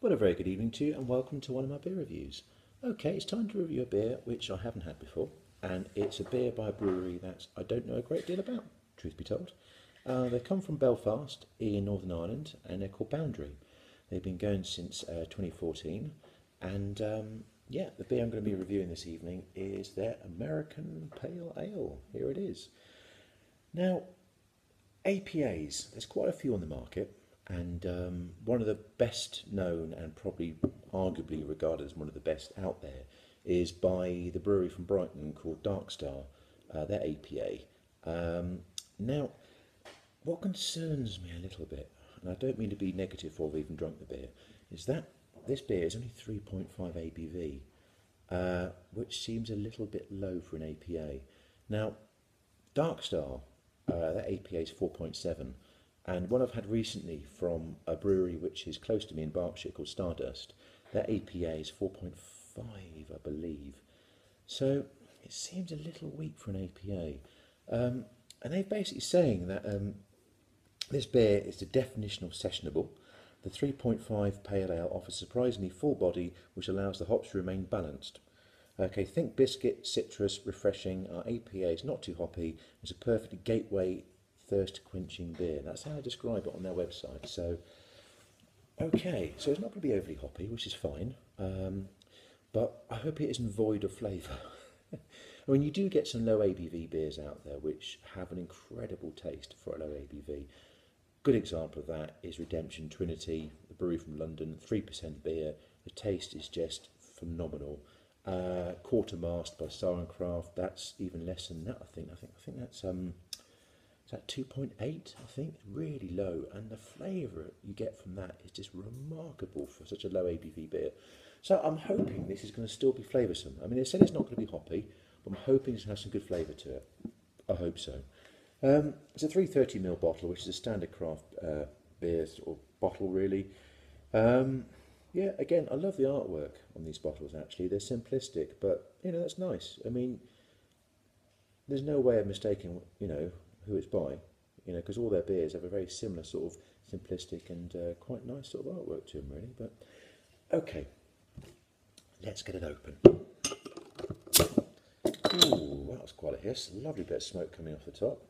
Well, a very good evening to you and welcome to one of my beer reviews. Okay, it's time to review a beer which I haven't had before, and it's a beer by a brewery that I don't know a great deal about, truth be told. They come from Belfast in Northern Ireland and they're called Boundary. They've been going since 2014, and yeah, the beer I'm going to be reviewing this evening is their American Pale Ale. Here it is. Now, APAs, there's quite a few on the market, and one of the best known and probably arguably regarded as one of the best out there is by the brewery from Brighton called Darkstar, their APA. Now, what concerns me a little bit, and I don't mean to be negative or I've even drunk the beer, is that this beer is only 3.5 ABV, which seems a little bit low for an APA. Now, Darkstar, that APA is 4.7, and one I've had recently from a brewery which is close to me in Berkshire called Stardust, their APA is 4.5, I believe. So it seems a little weak for an APA. And they're basically saying that this beer is the definition of sessionable. The 3.5 Pale Ale offers surprisingly full body, which allows the hops to remain balanced. Okay, think biscuit, citrus, refreshing. Our APA is not too hoppy. It's a perfect gateway thirst-quenching beer. That's how I describe it on their website. So, okay, so it's not going to be overly hoppy, which is fine. But I hope it isn't void of flavour. I mean, you do get some low ABV beers out there which have an incredible taste for a low ABV. Good example of that is Redemption Trinity, the brewery from London, 3% beer. The taste is just phenomenal. Quartermast by Sarencraft, that's even less than that. I think that's is that 2.8? I think really low, and the flavour you get from that is just remarkable for such a low ABV beer. So I'm hoping this is going to still be flavoursome. I mean, they said it's not going to be hoppy, but I'm hoping it's going to have some good flavour to it. I hope so. It's a 330ml bottle, which is a standard craft beer or bottle, really. Yeah, again, I love the artwork on these bottles, actually. They're simplistic, but, that's nice. I mean, there's no way of mistaking, who it's by, because all their beers have a very similar sort of simplistic and quite nice sort of artwork to them, really. But, okay, let's get it open. Ooh, that was quite a hiss. Lovely bit of smoke coming off the top.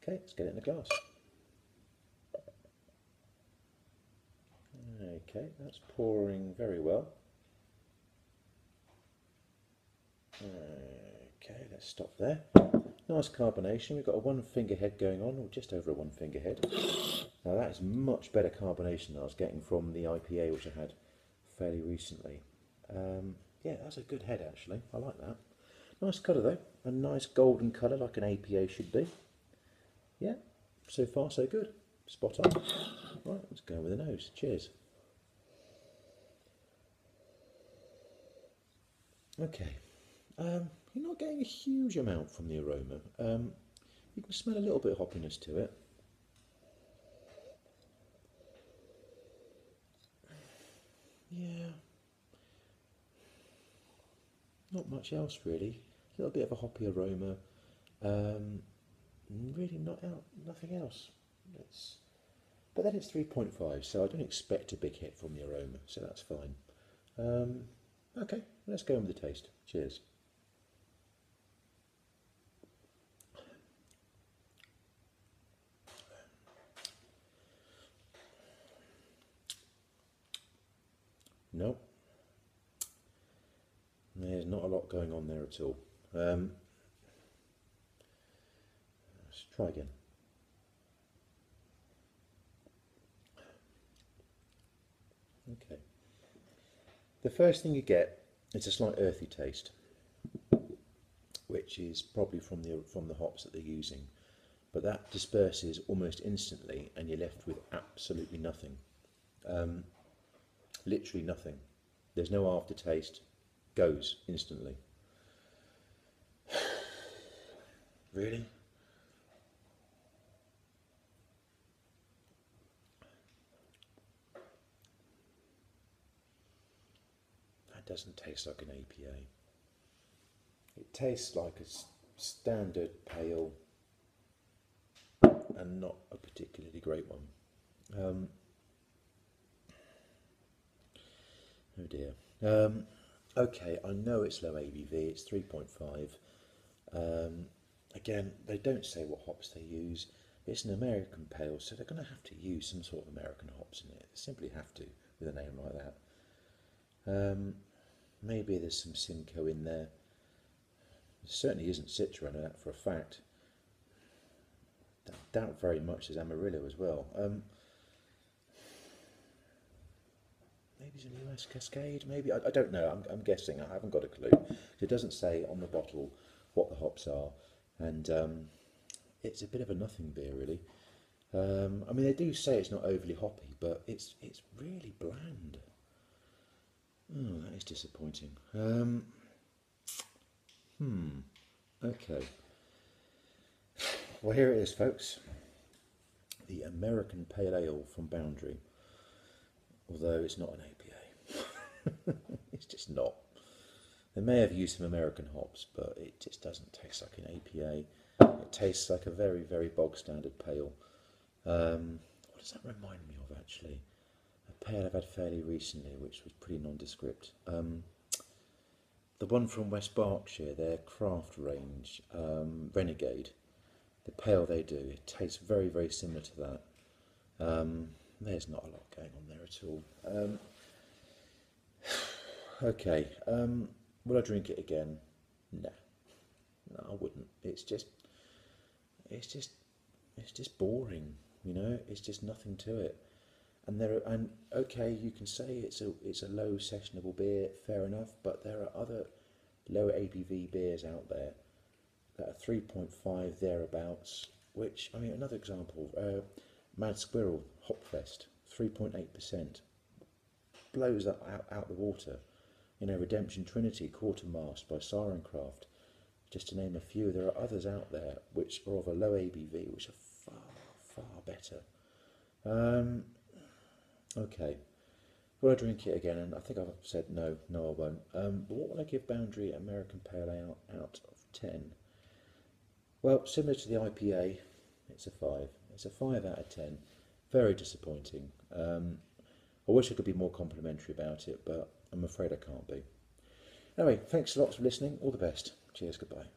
Okay, let's get it in the glass. Okay, that's pouring very well. Okay, let's stop there. Nice carbonation. We've got a one finger head going on, or just over a one finger head. Now that is much better carbonation than I was getting from the IPA, which I had fairly recently. Yeah, that's a good head actually. I like that. Nice colour though. A nice golden colour like an APA should be. Yeah, so far so good. Spot on. Right, let's go with the nose. Cheers. Okay, you're not getting a huge amount from the aroma. You can smell a little bit of hoppiness to it. Yeah, not much else really. A little bit of a hoppy aroma. Really nothing else. But then it's 3.5, so I don't expect a big hit from the aroma, so that's fine. Okay, let's go on with the taste. Cheers. No, there's not a lot going on there at all. Let's try again. Okay. The first thing you get is a slight earthy taste, which is probably from the hops that they're using, but that disperses almost instantly, and you're left with absolutely nothing. Literally nothing. There's no aftertaste. Goes instantly. Really? That doesn't taste like an APA. It tastes like a standard pale and not a particularly great one. Oh dear. Okay, I know it's low ABV, it's 3.5. Again, they don't say what hops they use. It's an American pale, so they're going to have to use some sort of American hops in it. They simply have to, with a name like that. Maybe there's some Simcoe in there. It certainly isn't Citra, I know that for a fact. I doubt very much there's Amarillo as well. Maybe it's a US Cascade, maybe. I don't know, I'm guessing, I haven't got a clue. It doesn't say on the bottle what the hops are, and it's a bit of a nothing beer, really. I mean, they do say it's not overly hoppy, but it's really bland. Oh, that is disappointing. Okay. Well, here it is, folks. The American Pale Ale from Boundary. Although it's not an APA. It's just not. They may have used some American hops, but it just doesn't taste like an APA. It tastes like a very, very bog standard pale. What does that remind me of, actually? A pale I've had fairly recently, which was pretty nondescript. The one from West Berkshire, their craft range, Renegade. The pale they do, it tastes very, very similar to that. There's not a lot going on there at all. Okay, would I drink it again? No, no, I wouldn't. It's just boring. You know, it's just nothing to it. And okay, you can say it's a low sessionable beer, fair enough. But there are other lower ABV beers out there that are 3.5 thereabouts. Which, I mean, another example, Mad Squirrel Hopfest, 3.8%, blows that out the water. You know, Redemption Trinity Quartermaster by Sirencraft, just to name a few. There are others out there which are of a low ABV, which are far better. Okay, will I drink it again? And I think I've said no, I won't. But what would I give Boundary American Pale Ale out of 10? Well, similar to the IPA, it's a 5. It's a 5 out of 10. Very disappointing. I wish I could be more complimentary about it, but I'm afraid I can't be. Anyway, thanks a lot for listening. All the best. Cheers, goodbye.